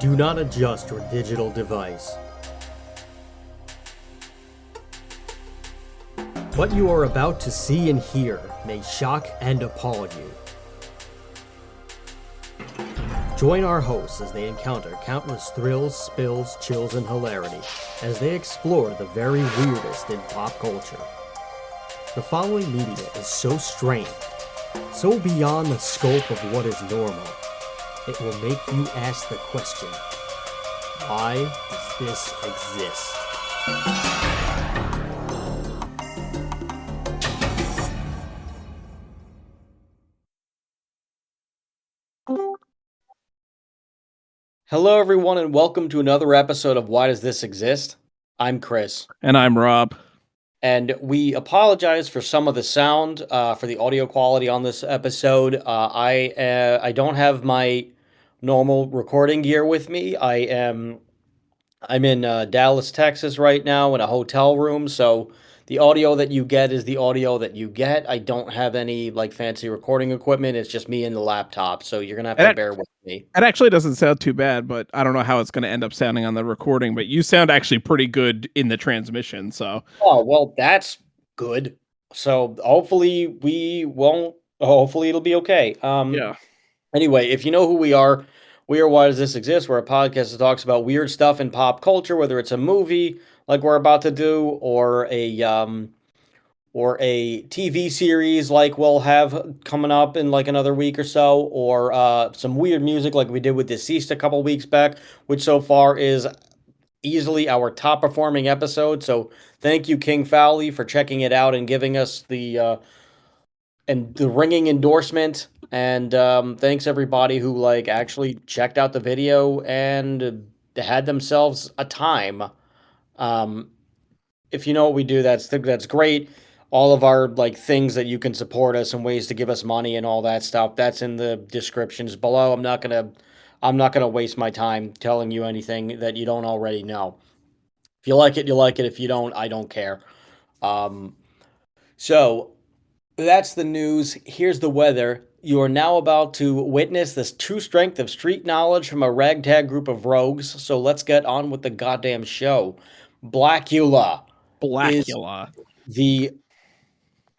Do not adjust your digital device. What you are about to see and hear may shock and appall you. Join our hosts as they encounter countless thrills, spills, chills, and hilarity as they explore the very weirdest in pop culture. The following media is so strange, so beyond the scope of what is normal, it will make you ask the question, why does this exist? Hello everyone and welcome to another episode of Why Does This Exist? I'm Chris. And I'm Rob. And we apologize for some of the sound, for the audio quality on this episode. I don't have my normal recording gear with me. I'm in Dallas, Texas right now in a hotel room, so the audio that you get is the audio that you get. I don't have any like fancy recording equipment. It's just me and the laptop, so you're gonna have to bear with me. It actually doesn't sound too bad, but I don't know how it's going to end up sounding on the recording. But you sound actually pretty good in the transmission. So, Oh well, that's good. So hopefully we won't. Hopefully it'll be okay. yeah. Anyway, if you know who we are Why Does This Exist? We're a podcast that talks about weird stuff in pop culture, whether it's a movie like we're about to do, or a TV series like we'll have coming up in like another week or so, or some weird music like we did with Deceased a couple weeks back, which so far is easily our top performing episode. So thank you, King Fowley, for checking it out and giving us the ringing endorsement. And thanks everybody who like actually checked out the video and had themselves a time. If you know what we do, that's great. All of our like things that you can support us and ways to give us money and all that stuff, that's in the descriptions below. I'm not gonna waste my time telling you anything that you don't already know. If you like it, you like it. If you don't, I don't care. So that's the news. Here's the weather. You are now about to witness this true strength of street knowledge from a ragtag group of rogues. So let's get on with the goddamn show. Blacula is Blacula. the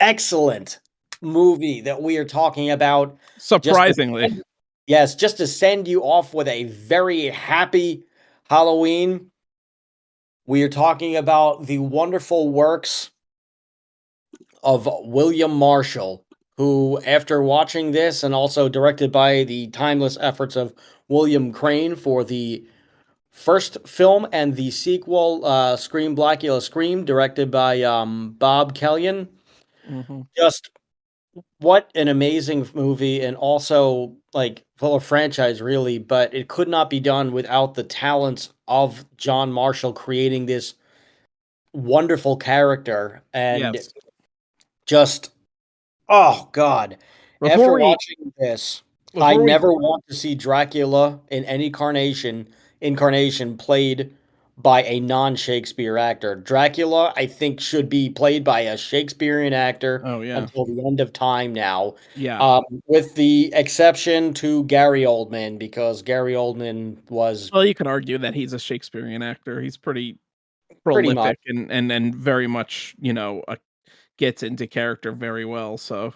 excellent movie that we are talking about. Surprisingly. Just to send you off with a very happy Halloween. We are talking about the wonderful works of William Marshall, who, after watching this and also directed by the timeless efforts of William Crane for the first film and the sequel, Scream Blacula Scream, directed by Bob Kellyan. Mm-hmm. Just what an amazing movie, and also like full of franchise, really. But it could not be done without the talents of John Marshall creating this wonderful character and Yes. just oh god. After watching this, I never want to see Dracula in any incarnation played by a non-Shakespeare actor. Dracula, I think, should be played by a Shakespearean actor Oh, yeah. until the end of time now. Yeah. With the exception to Gary Oldman, because Gary Oldman was Well, you could argue that he's a Shakespearean actor. He's pretty pretty much. prolific and very much, gets into character very well. So,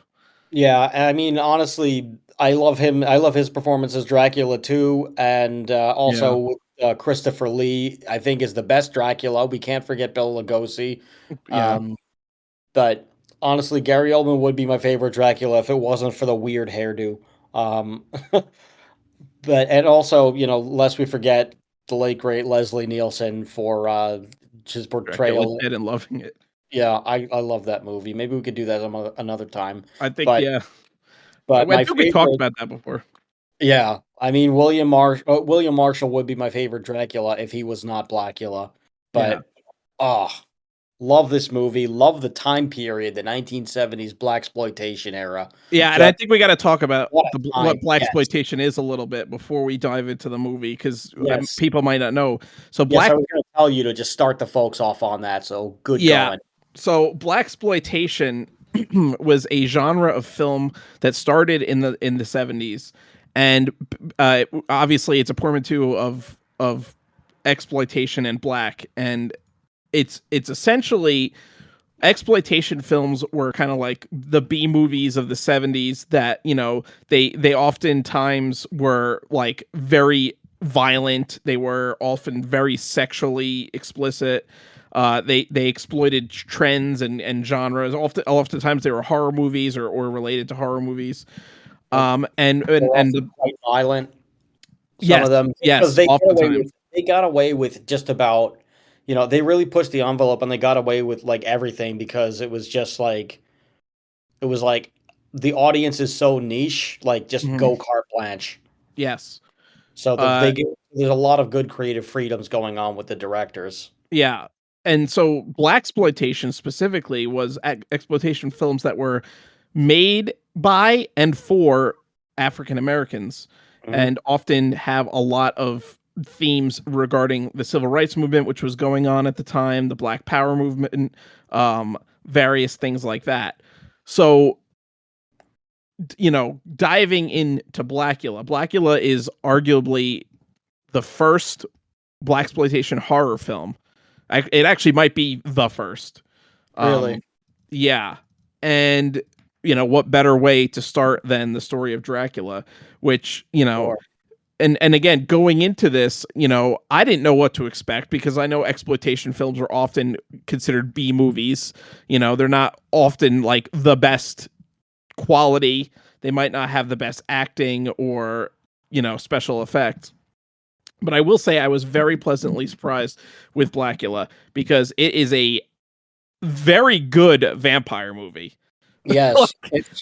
Yeah, I mean, honestly, I love him. I love his performance as Dracula too, and also Christopher Lee. I think is the best Dracula. We can't forget Bela Lugosi. yeah. But honestly, Gary Oldman would be my favorite Dracula if it wasn't for the weird hairdo. Um, and also, lest we forget the late great Leslie Nielsen for his Dracula portrayal. Dead and loving it. Yeah, I love that movie. Maybe we could do that another time. I think, But yeah. but I my think we talked favorite, about that before. yeah, I mean William Marshall would be my favorite Dracula if he was not Blacula. Yeah. But oh, love this movie. Love the time period, the 1970s Blaxploitation era. Yeah, and I think we got to talk about What a what time. Yes. Blaxploitation is a little bit before we dive into the movie, because Yes. people might not know. So Yes, I was going to tell you to just start the folks off on that. So good going. So Blaxploitation was a genre of film that started in the 70s, and obviously it's a portmanteau of exploitation and black, and it's essentially exploitation films were kind of like the B movies of the 70s that, they oftentimes were like very violent. They were often very sexually explicit. They exploited trends and genres. Oftentimes they were horror movies or related to horror movies. Yep. They're And also quite violent. Some yes, of them, because yes, oftentimes. they got away with just about, they really pushed the envelope and they got away with like everything because it was just like it was like the audience is so niche, like just Mhm. go carte blanche. Yes. So Uh, there's a lot of good creative freedoms going on with the directors. Yeah. And so Blaxploitation specifically was exploitation films that were made by and for African Americans, Hmm. and often have a lot of themes regarding the civil rights movement, which was going on at the time, the Black Power movement, various things like that. So, diving into Blacula, Blacula is arguably the first Blaxploitation horror film. It actually might be the first. Really? Um, yeah, and what better way to start than the story of Dracula, which Sure. and again, going into this, I didn't know what to expect because I know exploitation films are often considered B movies. They're not often like the best quality. They might not have the best acting or special effects. But I will say I was very pleasantly surprised with Blacula because it is a very good vampire movie. Yes,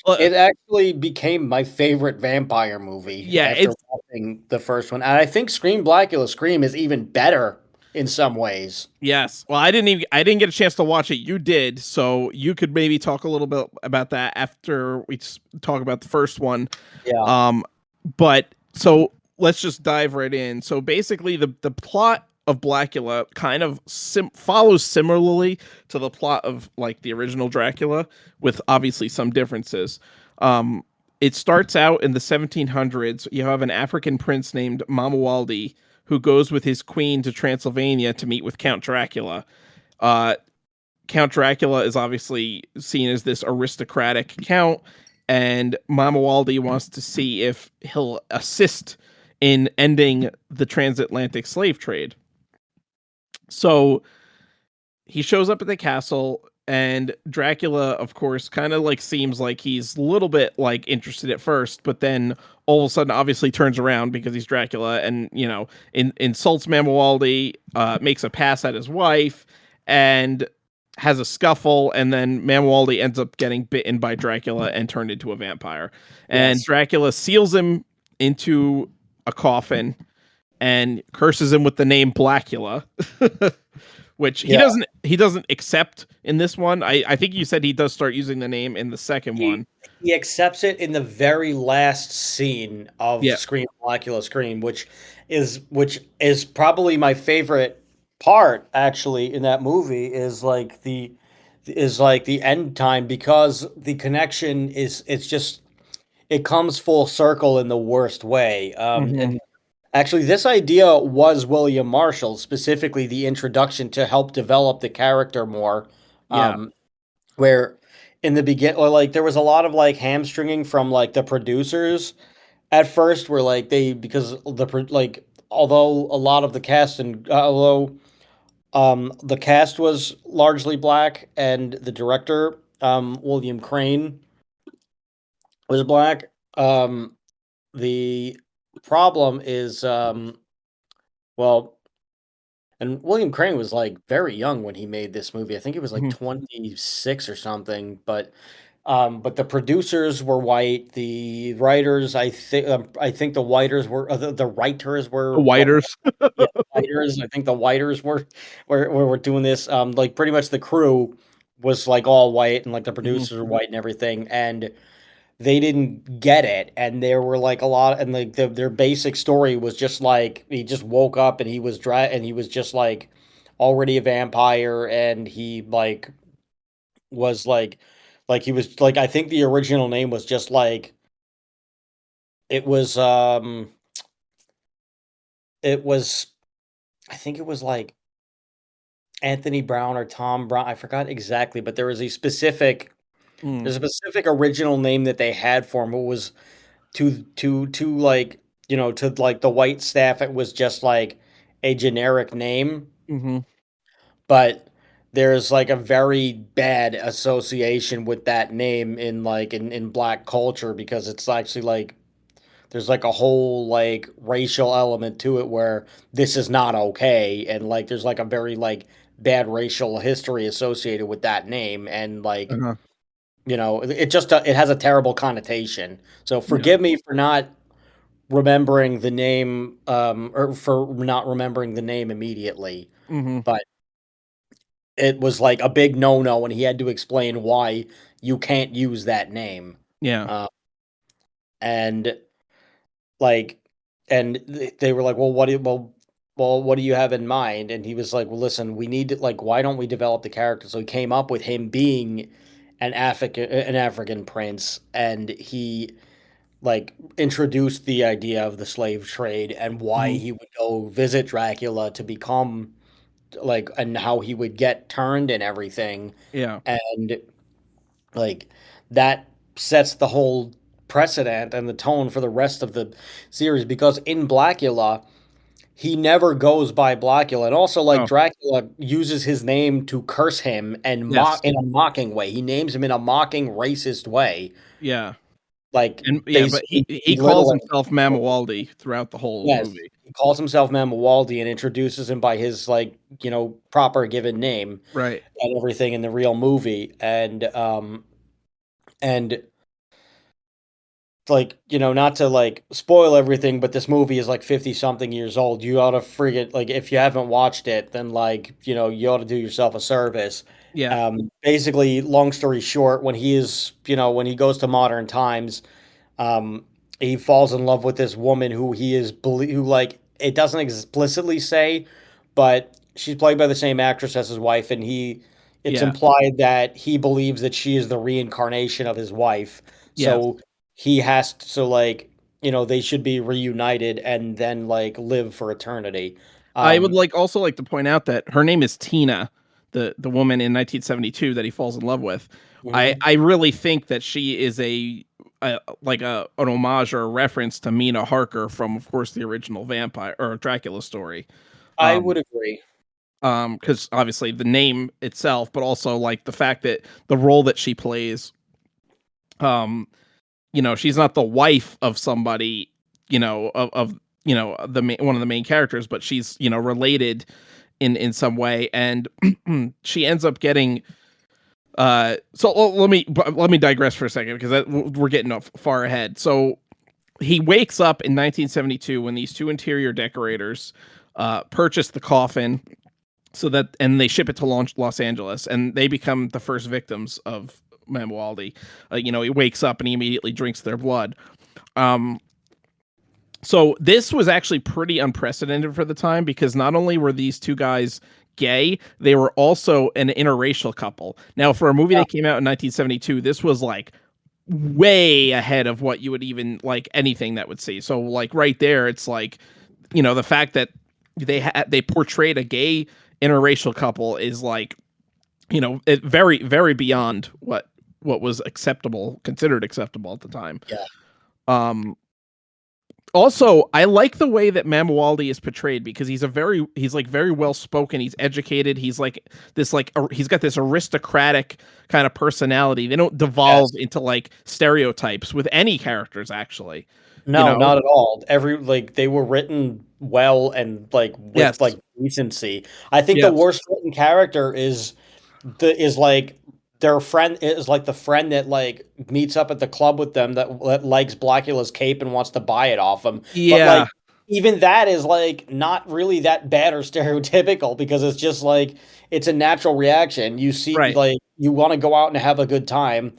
Like, it actually became my favorite vampire movie yeah, after it's watching the first one, and I think Blackula Scream is even better in some ways. yes. Well, I didn't get a chance to watch it. You did, so you could maybe talk a little bit about that after we talk about the first one. Yeah. Um, but so let's just dive right in. So basically, the plot of Blacula kind of follows similarly to the plot of like the original Dracula, with obviously some differences. Um, it starts out in the 1700s. You have an African prince named Mamuwaldi who goes with his queen to Transylvania to meet with Count Dracula. Uh, Count Dracula is obviously seen as this aristocratic count, and Mama Waldy wants to see if he'll assist in ending the transatlantic slave trade. So he shows up at the castle, and Dracula, of course, kind of like seems like he's a little bit like interested at first, but then all of a sudden obviously turns around because he's Dracula and insults Mamuwaldi, makes a pass at his wife, and has a scuffle, and then Mamuwaldi ends up getting bitten by Dracula and turned into a vampire. And Yes. Dracula seals him into a coffin and curses him with the name Blacula. Which Yeah. he doesn't accept in this one. I think you said he does start using the name in the second He one. he accepts it in the very last scene of Yeah. Scream Blackula Scream, which is probably my favorite part actually in that movie is like the end time because the connection is it's just it comes full circle in the worst way. Hmm. And actually, this idea was William Marshall, specifically the introduction to help develop the character more. Yeah. Where in the begin, or like there was a lot of like hamstringing from like the producers at first, where like they because like although a lot of the cast and although the cast was largely black and the director William Crane was black. The problem is, well, and William Crane was like very young when he made this movie. I think he was like Hmm. 26 or something. But the producers were white. The writers, I think the writers were the writers The were Whiters. yeah, writers. I think the writers were doing this. Like pretty much the crew was like all white, and like the Hmm. producers were white and everything, and they didn't get it, and there were like a lot, and like their basic story was just like he just woke up and he was just like already a vampire, and he was like he was like I think the original name was just like it was it was I think it was like Anthony Brown or Tom Brown. I forgot exactly, but Mm, there's a specific original name that they had for him. It was to like, to like the white staff, it was just like a generic name, hmm. but there's like a very bad association with that name in like in black culture, because it's actually like there's like a whole like racial element to it where this is not okay, and like there's like a very like bad racial history associated with that name, and like, Uh-huh. it just it has a terrible connotation. So Yeah. forgive me for not remembering the name, or for not remembering the name immediately, Hmm. but it was like a big no-no, and he had to explain why you can't use that name. Yeah. Uh, and like, and they were like, well, what do you have in mind? And he was like, well, listen, we need to, like, why don't we develop the character? So he came up with him being an African prince, and he like introduced the idea of the slave trade and why Hmm. he would go visit Dracula to become like, and how he would get turned and everything. Yeah. And like that sets the whole precedent and the tone for the rest of the series, because in Blacula he never goes by Blacula, and also like Oh, Dracula uses his name to curse him and yes. mock in a mocking way. He names him in a mocking, racist way, Yeah. like And yeah, but basically he calls belittling. himself Mamawaldi throughout the whole Yes, movie. he calls himself Mamawaldi and introduces him by his like, proper given name Right. and everything in the real movie. And like, not to like spoil everything, but this movie is like 50 something years old. You ought to frigate, like, if you haven't watched it, then like, you ought to do yourself a service. Yeah. Basically, long story short, when he goes to modern times, um, he falls in love with this woman who, like, it doesn't explicitly say, but she's played by the same actress as his wife, and it's Yeah. implied that he believes that she is the reincarnation of his wife. Yes. So he has to, so like, they should be reunited and then like live for eternity. I would Um, like also like to point out that her name is Tina, the woman in 1972 that he falls in love with. I mhm. I really think that she is a like a an homage or a reference to Mina Harker from, of course, the original vampire or Dracula story. I Um would agree. because obviously the name itself, but also like the fact that the role that she plays, um she's not the wife of somebody, of one of the main characters, but she's, related in some way, and she ends up getting let me digress for a second, because we're getting off far ahead. So he wakes up in 1972 when these two interior decorators purchase the coffin, and they ship it to Los Angeles, and they become the first victims of Mamualdi. He wakes up and he immediately drinks their blood. Um, so this was actually pretty unprecedented for the time, because not only were these two guys gay, they were also an interracial couple. Now, for a movie Yeah. that came out in 1972, this was like way ahead of what you would even like anything that would see. So like right there, it's like, the fact that they portrayed a gay interracial couple is like, very very beyond what was considered acceptable at the time. Yeah. Um Also, I like the way that Mamuwaldi is portrayed, because he's like very well spoken. He's educated. He's like this he's got this aristocratic kind of personality. They don't devolve Yes. into like stereotypes with any characters, actually. You No, know? not at all. Like they were written well and like with Yes. like decency. I think the Yes. worst written character is like their friend, is like the friend that like meets up at the club with them, that likes Blacula's cape and wants to buy it off him. But like Yeah. even that is like not really that bad or stereotypical, because it's just like it's a natural reaction. You see, Right. like, you want to go out and have a good time,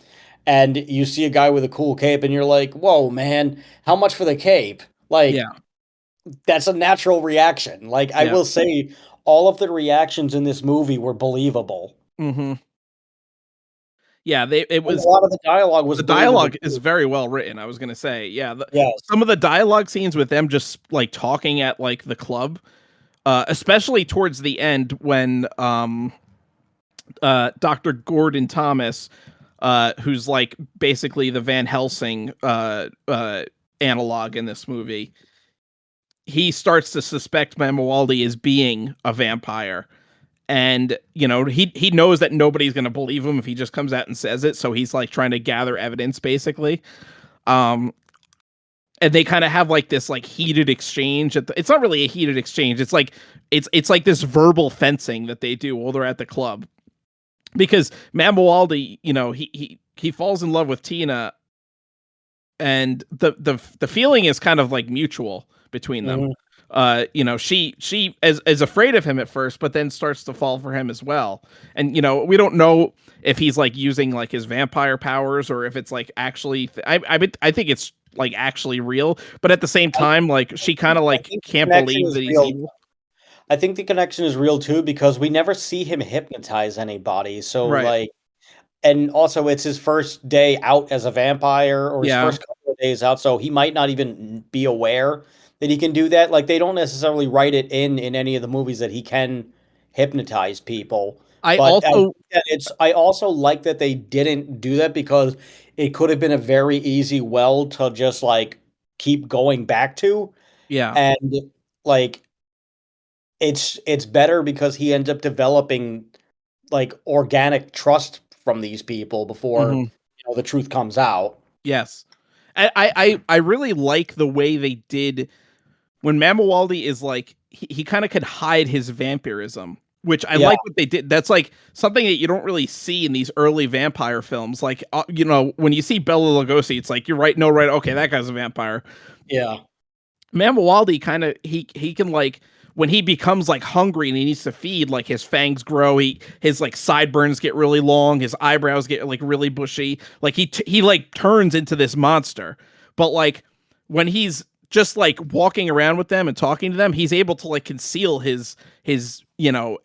and you see a guy with a cool cape and you're like, "Whoa, man, how much for the cape?" Like, Yeah. that's a natural reaction. Like, I Yeah. will say all of the reactions in this movie were believable. Mhm. Yeah, it And a was lot of the dialogue was the believable dialogue is too. very well written. I was gonna say, yeah, Yes. some of the dialogue scenes with them just like talking at like the club, especially towards the end when Dr. Gordon Thomas, who's like basically the Van Helsing analog in this movie, he starts to suspect Mamuwaldi as being a vampire. And he knows that nobody's going to believe him if he just comes out and says it, so he's like trying to gather evidence basically. um and they kind of have like this like heated exchange it's not really a heated exchange, it's like it's like this verbal fencing that they do while they're at the club, because Mamuwaldi, he falls in love with Tina, and the feeling is kind of like mutual between them. Mhm. She is afraid of him at first, but then starts to fall for him as well. And we don't know if he's like using like his vampire powers, or if it's like actually I think it's like actually real, but at the same I time like she kind of I like think the can't connection believe is that he's real. evil. I think the connection is real too because we never see him hypnotize anybody. So Right. like, and also it's his first day out as a vampire or his Yeah. first couple of days out, so he might not even be aware that he can do that. Like they don't necessarily write it in any of the movies that he can hypnotize people. I But I think also that I also like that they didn't do that because it could have been a very easy well to just like keep going back to. Yeah. And like it's better because he ends up developing like organic trust from these people before Mhm. the truth comes out. Yes. I really like the way they did when Mamuwaldi is like he kind of could hide his vampirism, which I Yeah, like what they did. That's like something that you don't really see in these early vampire films. Like when you see Bela Lugosi, it's like you're right, no, right, okay, that guy's a vampire. yeah, Mamuwaldi kind of he can like when he becomes like hungry and he needs to feed, like his fangs grow, his like sideburns get really long, his eyebrows get like really bushy, like he like turns into this monster. But like when he's just like walking around with them and talking to them, he's able to like conceal his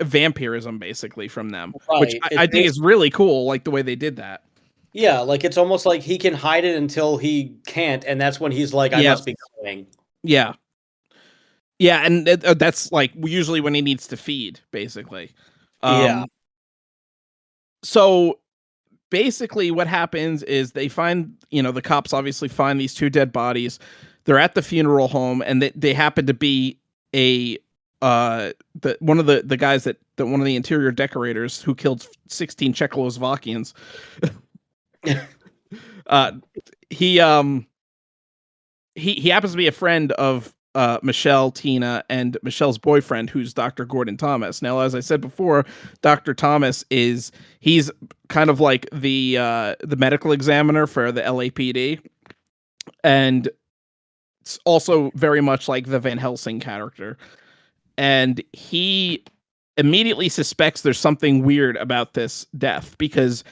vampirism basically from them, which right. I think is really cool, like the way they did that. Yeah, like it's almost like he can hide it until he can't, and that's when he's like, I Yeah, must be going. yeah, yeah, and that's like usually when he needs to feed, basically. Yeah. Um, so basically what happens is they find, the cops obviously find these two dead bodies. They're at the funeral home, and they happen to be a one of the guys that one of the interior decorators who killed 16 Czechoslovakians. uh he he happens to be a friend of Michelle, Tina, and Michelle's boyfriend, who's Dr. Gordon Thomas. Now, as I said before, Dr. Thomas he's kind of like the medical examiner for the LAPD, and it's also very much like the Van Helsing character. And he immediately suspects there's something weird about this death, because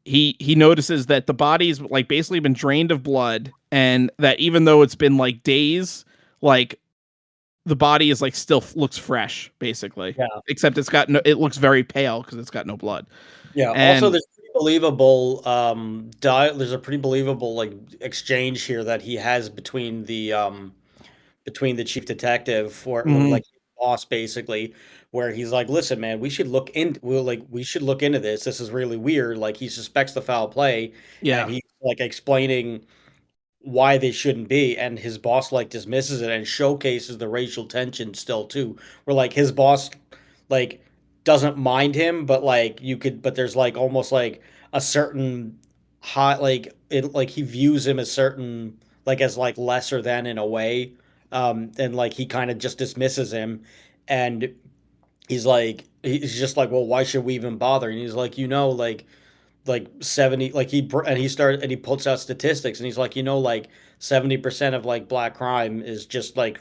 he notices that the body's like basically been drained of blood, and that even though it's been like days, like the body is like still looks fresh basically, Yeah. except it looks very pale because it's got no blood. Yeah. Also, And there's pretty believable there's a pretty believable like exchange here that he has between the chief detective or mhm, like boss basically, where he's like, listen man, we should look into this. This is really weird. Like he suspects the foul play, and yeah, he's like explaining why they shouldn't be, and his boss like dismisses it and showcases the racial tension still too, where like his boss like doesn't mind him, but like but there's like almost like a certain hot like it like he views him as certain like as like lesser than in a way, and like he kind of just dismisses him, and he's just like, well, why should we even bother? And he's like, like 70, like he puts out statistics, and he's like, like 70% of like black crime is just like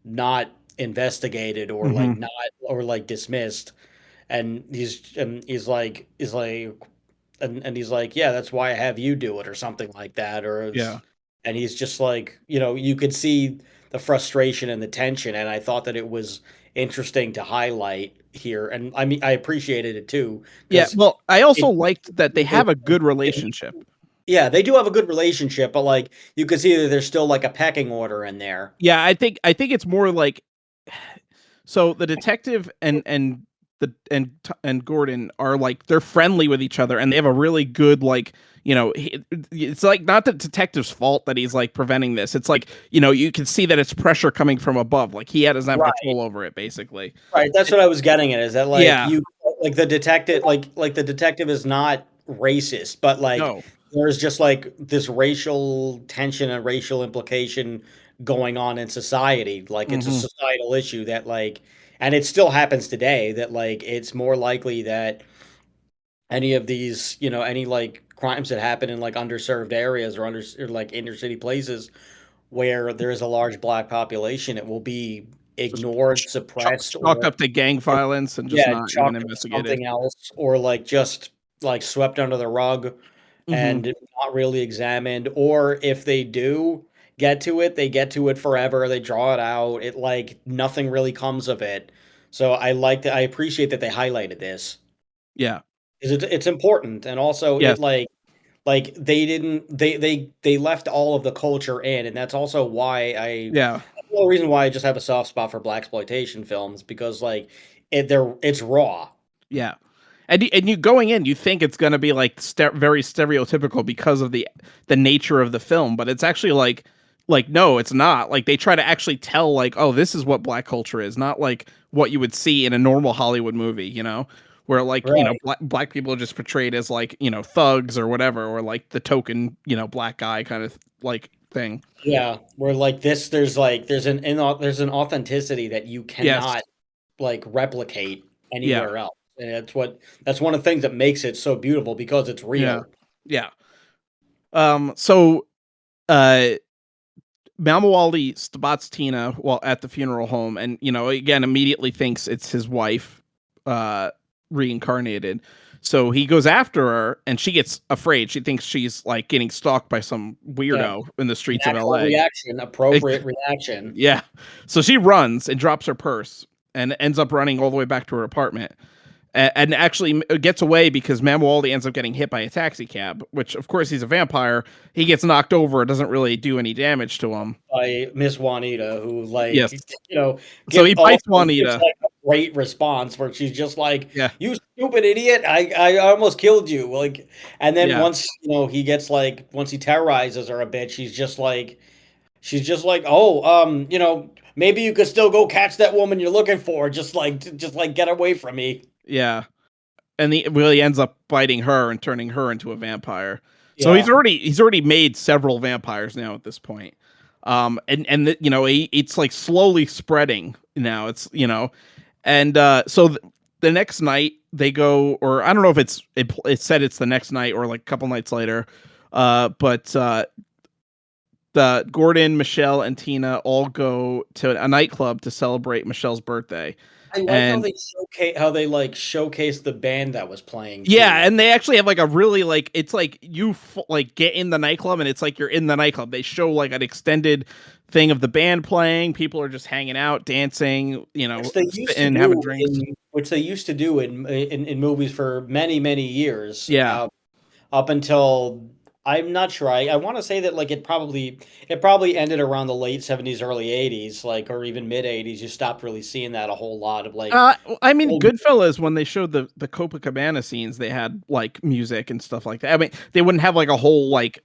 not investigated or like mhm, not or like dismissed. And he's like, yeah, that's why I have you do it or something like that, or yeah, and he's just like, you could see the frustration and the tension, and I thought that it was interesting to highlight here. And I mean, I appreciated it too Yeah, because well, I also it, liked that they have a good relationship. yeah, they do have a good relationship, but like you can see that there's still like a pecking order in there. Yeah, I think it's more like so the detective and Gordon are like they're friendly with each other and they have a really good like it's like not the detective's fault that he's like preventing this. It's like you can see that it's pressure coming from above. Like he doesn't have Right. control over it basically. Right, that's what I was getting at, is that, like, Yeah. you like, the detective is not racist, but, like, No. there's just, like, this racial tension and racial implication going on in society, like, it's a Hmm. societal issue that, like and it still happens today that, like, it's more likely that any of these, any, like, crimes that happen in, like, underserved areas or, like, inner city places where there is a large Black population, it will be Just ignored, suppressed, chalked or up to gang or violence and just yeah, not even chalked up to investigated. something else, or, like, just, like, swept under the rug Hmm. and not really examined, or if they do get to it, they get to it forever, they draw it out, nothing really comes of it. So I appreciate that they highlighted this, Yeah. 'cause it's important, and also Yes. they didn't they left all of the culture in, and that's also why Yeah. that's the reason why I just have a soft spot for Blaxploitation films because, like, it's raw. Yeah. And you going in, you think it's gonna be like very stereotypical because of the nature of the film, but it's actually like no, it's not. Like they try to actually tell like, oh, this is what black culture is, not like what you would see in a normal Hollywood movie, where like Right. black people are just portrayed as like thugs or whatever, or like the token black guy kind of like thing. Yeah, where, like, there's an authenticity that you Yes. cannot, like, replicate Yeah. anywhere else, and that's one of the things that makes it so beautiful because it's Yeah. real. Yeah. So uh Malmawaldi spots Tina while at the funeral home, and again immediately thinks it's his wife, uh, reincarnated. So he goes after her, and she gets afraid. She thinks she's like getting stalked by some Yeah, weirdo in the streets of natural L.A. reaction, appropriate reaction. Yeah, so she runs and drops her purse, and ends up running all the way back to her apartment and actually gets away because Mamualdi ends up getting hit by a taxi cab, which of course he's a vampire. He gets knocked over. It doesn't really do any damage to him. By Miss Juanita, who, Yes. like, you know, So he bites gives, Juanita. like, a great response where she's just like, Yeah. "You stupid idiot, I almost killed you," like, and then Yeah. once, he gets, like once he terrorizes her a bit, she's just like, "Oh, maybe you could still go catch that woman you're looking for, just, like, get away from me." Yeah. And he really ends up biting her and turning her into a vampire. So Yeah. he's already made several vampires now at this point. It's like slowly spreading now. The next night they go, or I don't know if it said it's the next night or like a couple nights later. But the Gordon, Michelle, and Tina all go to a nightclub to celebrate Michelle's birthday. I like And like, showcase the band that was playing yeah, too. and they actually have like a really like it's like like get in the nightclub and it's like you're in the nightclub. They show like an extended thing of the band playing. People are just hanging out, dancing, and having drinks. Which they used to do in movies for many, many years, Yeah, up until I'm not sure. I wanna say that, like, it probably ended around the late '70s, early '80s, like, or even mid '80s. You stopped really seeing that a whole lot of, like, I mean, old. Goodfellas when they showed the Copacabana scenes, they had like music and stuff like that. I mean, they wouldn't have like a whole like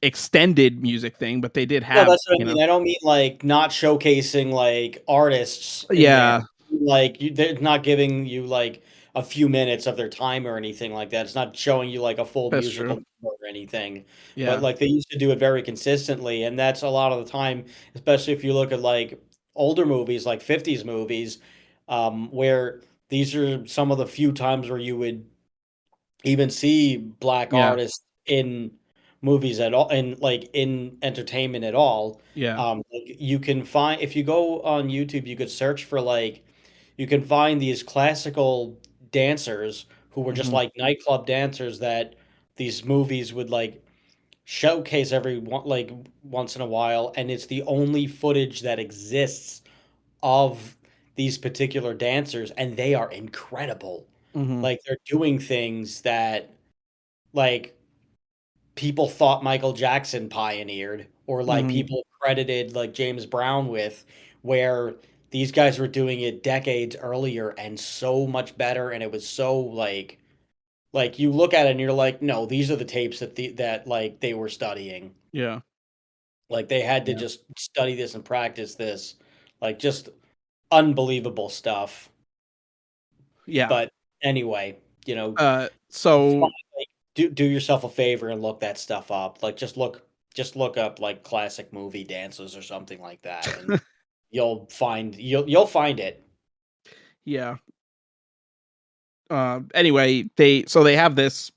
extended music thing, but they did No, have that's what I mean. I don't mean, like, not showcasing, like, artists in there. yeah, Like, they're not giving you, like, a few minutes of their time or anything like that. It's not showing you, like, a full that's true. musical number or anything. But, Yeah, like, they used to do it very consistently, and that's a lot of the time, especially if you look at, like, older movies, like '50s movies, where these are some of the few times where you would even see black yeah, artists in movies at all, in, like, in entertainment at all. yeah. Like, you can find if you go on YouTube, you could search for, like you can find these classical dancers who were just, Hmm. like, nightclub dancers that these movies would, like, showcase every one, like once in a while, and it's the only footage that exists of these particular dancers, and they are incredible. Hmm. Like they're doing things that like people thought Michael Jackson pioneered, or like Hmm. people credited like James Brown with, where these guys were doing it decades earlier and so much better, and it was so like you look at it and you're like, no, these are the tapes that like they were studying. Yeah. Like they had to Yeah. just study this and practice this. Like just unbelievable stuff. Yeah. But anyway, you know, So like, do yourself a favor and look that stuff up. Like just look up like classic movie dances or something like that, and you'll find it. yeah. Anyway, they have this,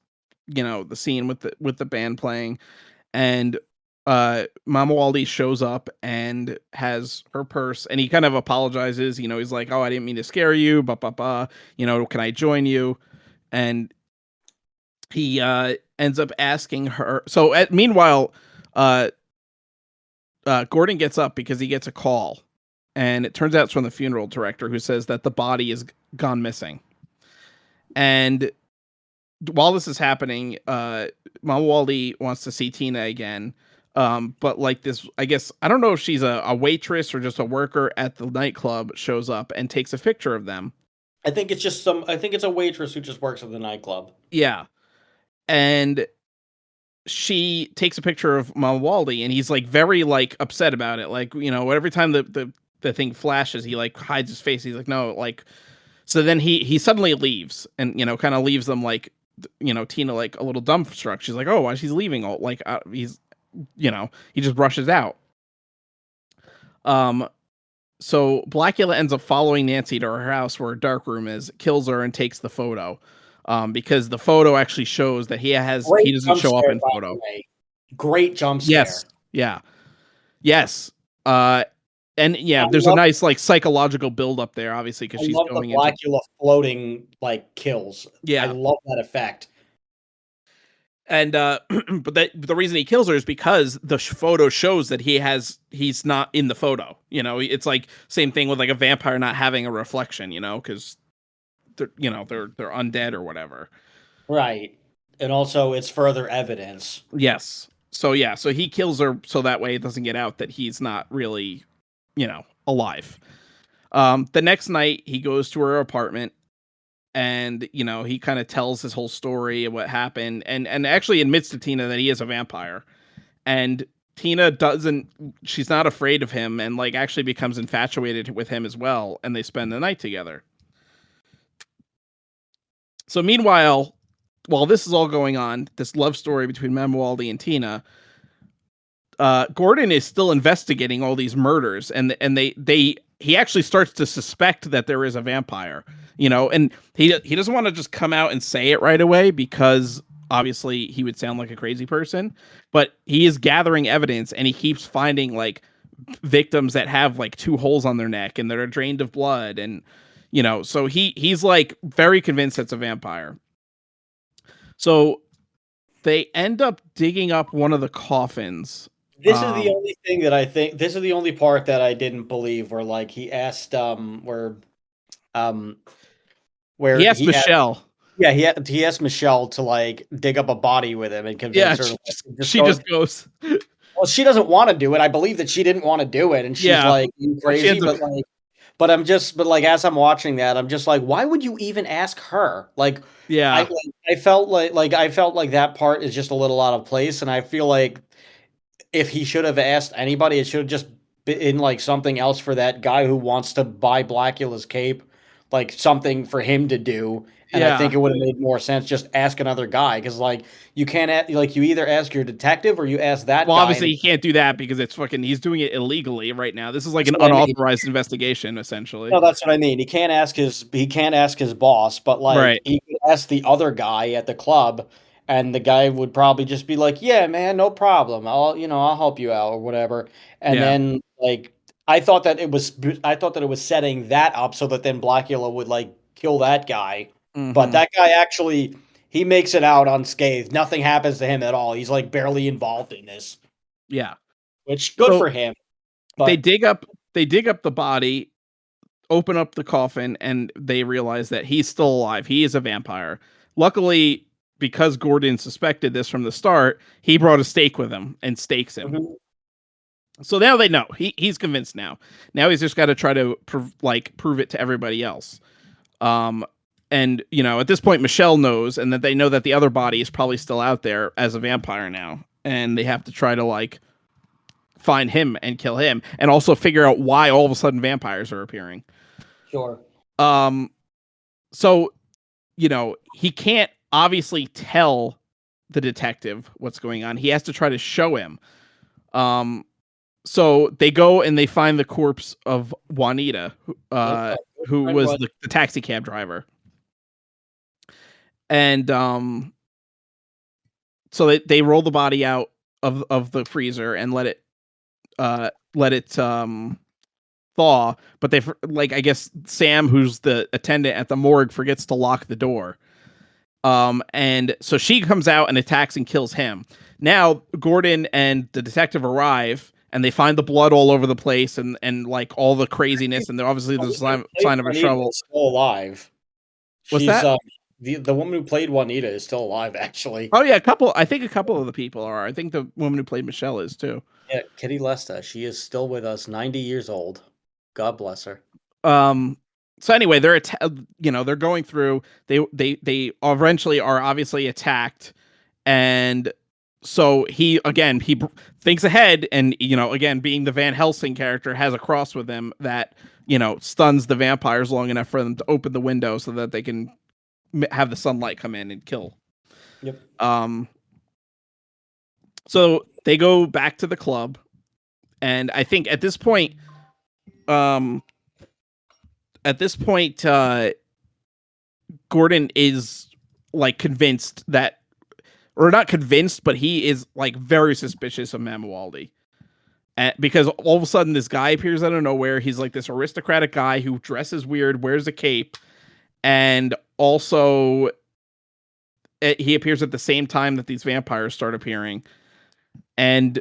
the scene with the band playing, and Mama Waldy shows up and has her purse, and he kind of apologizes. He's like, "Oh, I didn't mean to scare you, can I join you?" And he ends up asking her. So meanwhile, uh, Gordon gets up because he gets a call, and it turns out it's from the funeral director, who says that the body is gone missing. And while this is happening, Mama Waldy wants to see Tina again. But like this, I guess I don't know if she's a waitress or just a worker at the nightclub, shows up and takes a picture of them. I think it's a waitress who just works at the nightclub. Yeah, and she takes a picture of Mama Waldy, and he's like very like upset about it. Like, every time the thing flashes, he like hides his face. He's like, no, like. So then he suddenly leaves, and kind of leaves them like, Tina like a little dumbstruck. She's like, oh, why she's leaving? All like, he just rushes out. Um, so Blackula ends up following Nancy to her house where her dark room is, kills her, and takes the photo. Because the photo actually shows that he Great doesn't jump show up scare, in by the photo. way. Great jump Yes. scare. Yeah. Yes. Uh, and yeah, I there's a love nice like psychological build up there, obviously, because I she's love the going into. Blacula floating like kills. I Yeah. love that effect. And but the reason he kills her is because the photo shows that he's not in the photo. It's like same thing with like a vampire not having a reflection. Because they're undead or whatever. Right. And also it's further evidence. Yes. So yeah, so he kills her so that way it doesn't get out that he's not really, alive. The next night he goes to her apartment, and he kind of tells his whole story of what happened, and actually admits to Tina that he is a vampire. And Tina doesn't she's not afraid of him, and like actually becomes infatuated with him as well, and they spend the night together. So meanwhile, while this is all going on, this love story between Mamualdi and Tina, Gordon is still investigating all these murders, and he actually starts to suspect that there is a vampire, and he doesn't want to just come out and say it right away because obviously he would sound like a crazy person, but he is gathering evidence, and he keeps finding like victims that have like two holes on their neck and that are drained of blood, and so he's like very convinced it's a vampire. So they end up digging up one of the coffins. This is the only thing that I think this is the only part that I didn't believe, where like he asked um He where asked Michelle. yeah, he asked Michelle to like dig up a body with him and Yeah, convince her to like, just she go. just goes. Well, she doesn't want to do it. I believe that she didn't want to do it, and she's Yeah, like, "You but she crazy?" ends up. But like as I'm watching that, I'm just like, why would you even ask her? Like, Yeah, I felt I felt like that part is just a little out of place, and I feel like if he should have asked anybody, it should have just been like something else for that guy who wants to buy Blacula's cape, like something for him to do. And I yeah. think it would have made more sense just ask another guy, because like you can't like you either ask your detective or you ask that Well, guy, obviously and he can't do that because it's fucking. He's doing it illegally right now. This is like that's an what I mean. unauthorized investigation, essentially. No, that's what I mean. He can't ask his boss, but like Right. he could ask the other guy at the club, and the guy would probably just be like, "Yeah, man, no problem. I'll help you out or whatever." And Yeah. then like I thought that it was setting that up so that then Blackula would like kill that guy. But Hmm. that guy actually he makes it out unscathed. Nothing happens to him at all. He's like barely involved in this, Yeah. which good So for him. they But dig up they dig up the body, open up the coffin, and they realize that he's still alive. He is a vampire. Luckily, because Gordon suspected this from the start, he brought a stake with him and stakes him. mhm, So now they know. He's convinced now. Now he's just got to try to prove it to everybody else. Um, and at this point, Michelle knows, and that they know that the other body is probably still out there as a vampire now, and they have to try to find him and kill him, and also figure out why all of a sudden vampires are appearing. sure. Um, so he can't obviously tell the detective what's going on. He has to try to show him. So they go and they find the corpse of Juanita, Yep. who Friend was was the taxi cab driver. And so they roll the body out of the freezer and let it thaw. But I guess Sam, who's the attendant at the morgue, forgets to lock the door. And so she comes out and attacks and kills him. Now Gordon and the detective arrive and they find the blood all over the place and like all the craziness, and obviously the there's woman a who played sign of a Juanita shovel. is still alive. What's She's that? the woman who played Juanita is still alive, actually. Oh yeah, I think a couple of the people are. I think the woman who played Michelle is too. Yeah, Kitty Lesta. She is still with us, 90 years old. God bless her. Um. So anyway, they're going through. They eventually are obviously attacked, and so he thinks ahead, and again, being the Van Helsing character, has a cross with him that stuns the vampires long enough for them to open the window so that they can have the sunlight come in and kill. Yep. So they go back to the club, and I think at this point, um, Gordon is convinced that, or not convinced, but he is very suspicious of Mamuwaldi. Because all of a sudden this guy appears out of nowhere. He's like this aristocratic guy who dresses weird, wears a cape, and also he appears at the same time that these vampires start appearing. And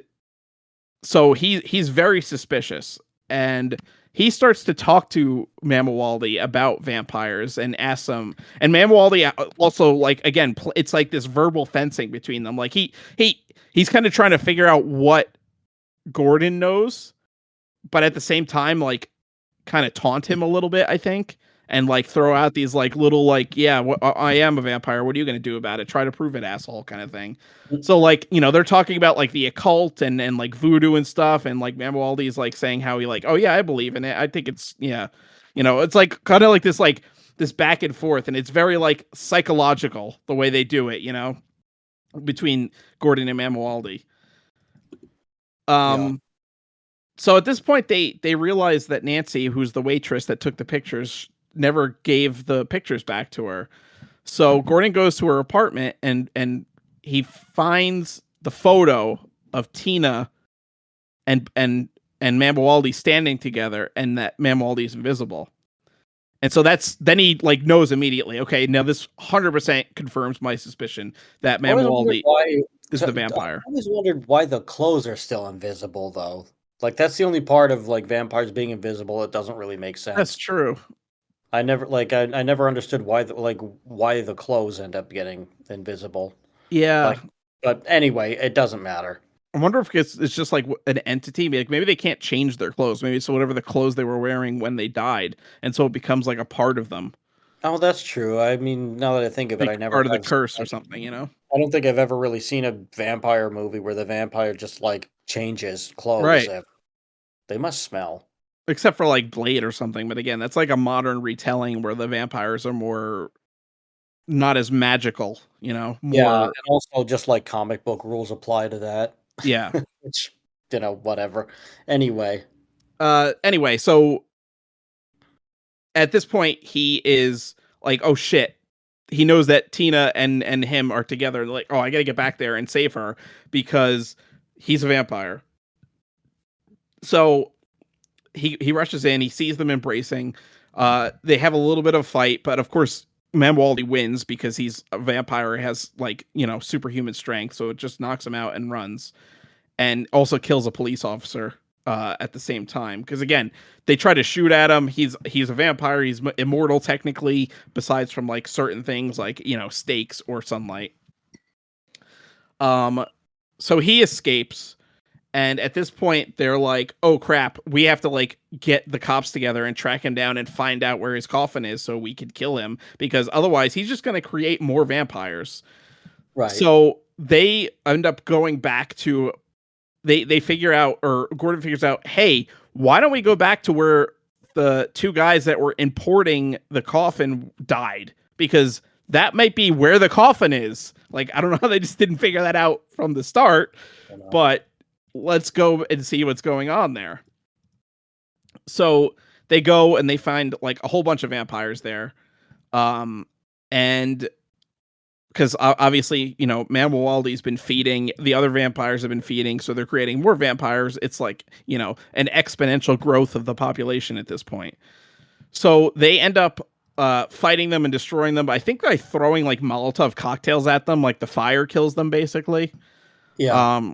so he's very suspicious, and he starts to talk to Mamuwaldi about vampires and asks him. And Mamuwaldi also again, it's like this verbal fencing between them. Like he's kind of trying to figure out what Gordon knows, but at the same time, kind of taunt him a little bit, I think, and throw out these little yeah, I am a vampire. What are you going to do about it? Try to prove it, asshole, kind of thing. So they're talking about the occult and voodoo and stuff, and Mamuwaldi's saying how he oh yeah, I believe in it. I think it's yeah, it's kind of this back and forth, and it's very psychological the way they do it, between Gordon and Mamuwaldi. Yeah. So at this point, they realize that Nancy, who's the waitress that took the pictures, never gave the pictures back to her. So Gordon goes to her apartment and he finds the photo of Tina and Mamuwaldi standing together, and that Mamuwaldi is invisible. And so then he knows immediately. Okay, now this 100% confirms my suspicion that I always wondered Mamuwaldi why. is the vampire. I always wondered why the clothes are still invisible, though. That's the only part of vampires being invisible. It doesn't really make That's sense. true. I never understood why the clothes end up getting invisible. Yeah. But anyway, it doesn't matter. I wonder if it's just an entity. Maybe they can't change their clothes. Maybe it's whatever the clothes they were wearing when they died, and so it becomes a part of them, Oh, that's true. I mean, now that I think of it, like I never part of the have. curse or something. You know? I don't think I've ever really seen a vampire movie where the vampire just changes clothes. Right. They must smell. Except for Blade or something. But again, that's a modern retelling where the vampires are more not as magical. Yeah, More. and also just comic book rules apply to that. Yeah. Which, whatever. Anyway, Anyway, so at this point, he is oh shit. He knows that Tina and him are together. Oh, I gotta get back there and save her because he's a vampire. So he rushes in. He sees them embracing. They have a little bit of fight, but of course, Manwaldy wins because he's a vampire, has like, superhuman strength, so it just knocks him out and runs, and also kills a police officer at the same time. Because again, they try to shoot at him. He's a vampire. He's immortal technically, besides from like certain things like stakes or sunlight. Um, so he escapes, and at this point, they're like, "Oh crap, we have to like get the cops together and track him down and find out where his coffin is so we can kill him because otherwise he's just going to create more vampires." Right. So they end up going back to they figure out, or Gordon figures out, "Hey, why don't we go back to where the two guys that were importing the coffin died? Because that might be where the coffin is." Like, I don't know how they just didn't figure that out from the start, but let's go and see what's going on there. So they go and they find like a whole bunch of vampires there. And because obviously, Mamawaldi's been feeding, the other vampires have been feeding, so they're creating more vampires. It's like, an exponential growth of the population at this point. So they end up fighting them and destroying them. I think by throwing like Molotov cocktails at them, like the fire kills them basically. Yeah.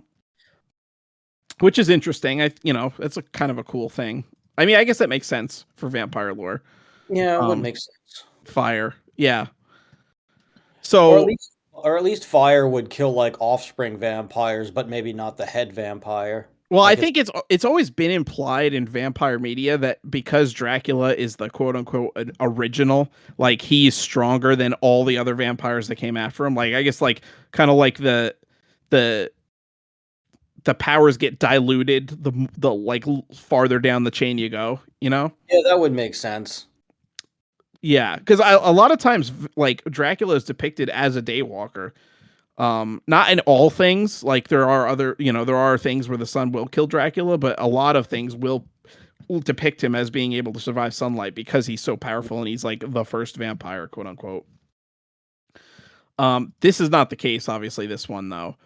Which is interesting. It's a kind of a cool thing. I mean, I guess that makes sense for vampire lore. Yeah, it would Um, make sense. Fire, yeah. Or at So, least or at least fire would kill like offspring vampires, but maybe not the head vampire. well, I Like it's think it's always been implied in vampire media that because Dracula is the quote unquote original, like he's stronger than all the other vampires that came after him. Like, I guess like kind of like the the powers get diluted the like farther down the chain you go. yeah, that would make sense. Yeah, because a lot of times, like Dracula is depicted as a daywalker. Not in all things. Like there are there are things where the sun will kill Dracula, but a lot of things will depict him as being able to survive sunlight because he's so powerful and he's like the first vampire, quote unquote. This is not the case, obviously. This one though.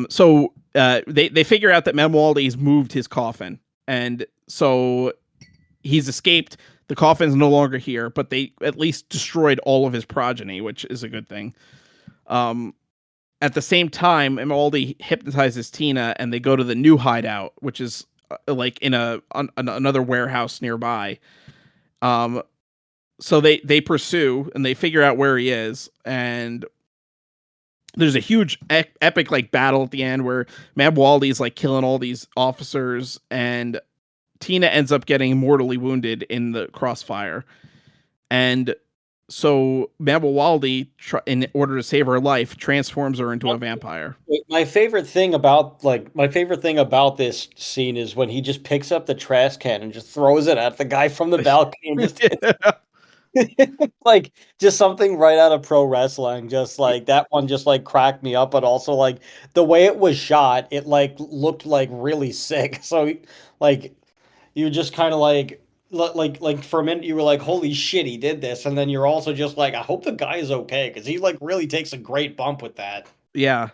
So they figure out that Memwaldy's moved his coffin, and so he's escaped. The coffin's no longer here, but they at least destroyed all of his progeny, which is a good thing. At the same time, Emaldi hypnotizes Tina, and they go to the new hideout, which is like in another warehouse nearby. Um, so they pursue and they figure out where he is, and there's a huge epic like battle at the end where Mabwaldy's like killing all these officers, and Tina ends up getting mortally wounded in the crossfire. And so Mabwaldy, in order to save her life, transforms her into a vampire. My favorite thing about this scene is when he just picks up the trash can and just throws it at the guy from the balcony and just like just something right out of pro wrestling. Just like that one just like cracked me up, but also like the way it was shot, it like looked like really sick. So like you just kind of like for a minute you were like, holy shit, he did this, and then you're also just like, I hope the guy is okay because he like really takes a great bump with that. Yeah.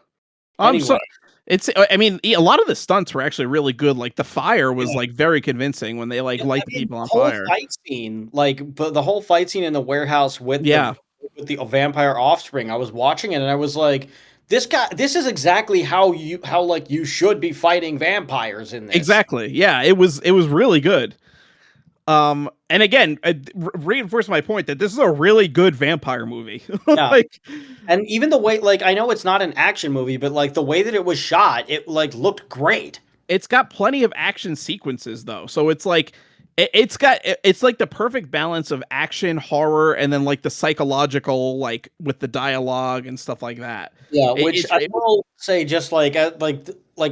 Anyway, So it's, I mean, a lot of the stunts were actually really good. Like the fire was yeah. like very convincing when they like Yeah, light I the mean, people the on whole fire. fight scene, like, but the whole fight scene in the warehouse Yeah, with the vampire offspring, I was watching it and I was like, this is exactly how like you should be fighting vampires in this. exactly. Yeah, it was really good. And again, reinforce my point that this is a really good vampire movie. Yeah. Like, And even the way, like, I know it's not an action movie, but like the way that it was shot, it like looked great. it's got plenty of action sequences though, so it's like it's like the perfect balance of action, horror, and then like the psychological, like with the dialogue and stuff like that. Yeah, It, which it's I it, will say, just like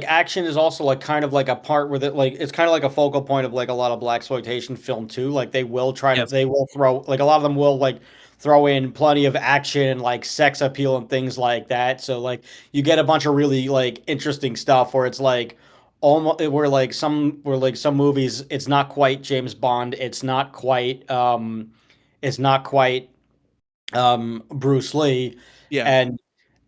action is also like kind of like a part with it, like it's kind of like a focal point of like a lot of blaxploitation film too. Like yes, they will throw like a lot of them will like throw in plenty of action, like sex appeal and things like that. So like you get a bunch of really like interesting stuff where it's like almost where like some movies it's not quite James Bond, it's not quite Bruce Lee, yeah, and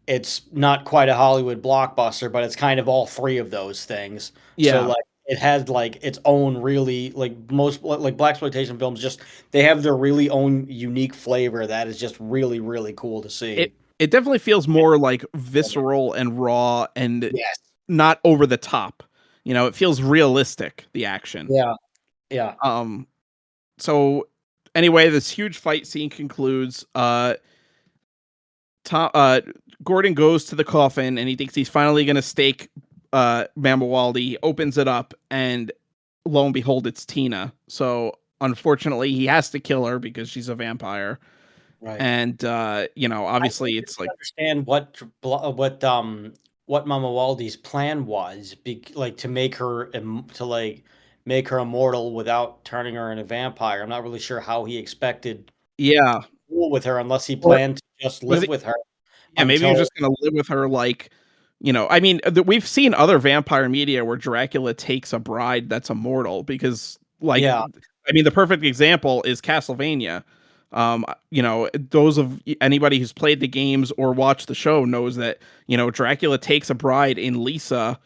it's not quite a Hollywood blockbuster, but it's kind of all three of those things. So yeah. like it has like its own really like most like blaxploitation films just they have their really own unique flavor that is just really cool to It see. it definitely feels more like visceral and raw and Yes. not over the top. You know, it feels realistic, the action. Yeah. Yeah. Um, so anyway, this huge fight scene concludes. Tom, Gordon goes to the coffin and he thinks he's finally going to stake Mama Waldy. He opens it up, and lo and behold, it's Tina. So unfortunately, he has to kill her because she's a vampire. Right. And you know, I obviously, didn't it's really like, understand what Mama Waldy's plan was, like to make her to like make her immortal without turning her into a vampire. I'm not really sure how he expected yeah. to deal with her unless he Or planned to just was live it? with her Yeah, maybe you're until just gonna live with her, like, you know. I mean, we've seen other vampire media where Dracula takes a bride that's immortal because, like, yeah, I mean, the perfect example is Castlevania. You know, those of anybody who's played the games or watched the show knows that, you know, Dracula takes a bride in Lisa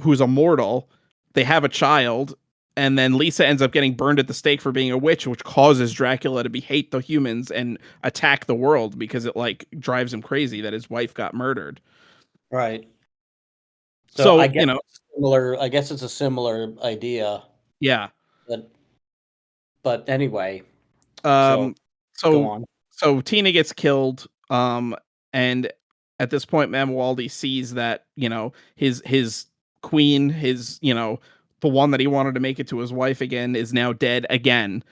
who's immortal. They have a child, and then Lisa ends up getting burned at the stake for being a witch, which causes Dracula to be hate the humans and attack the world because it like drives him crazy that his wife got murdered. right. So So, you know, I guess it's a similar idea, yeah. but anyway, so Um go so on. so Tina gets killed, and at this point Mamuwaldi sees that, you know, his queen, his, you know, the one that he wanted to make it to his wife again, is now dead again.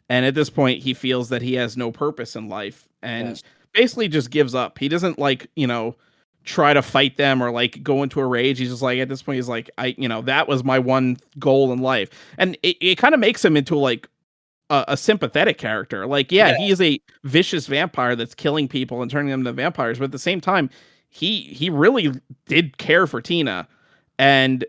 And at this point he feels that he has no purpose in life and Yes. basically just gives up. He doesn't, like, you know, try to fight them or like go into a rage. He's just like, at this point he's like, I, you know, that was my one goal in life. And it kind of makes him into like a sympathetic character. Like, yeah, Yeah. he is a vicious vampire that's killing people and turning them into vampires, but at the same time, he really did care for Tina, and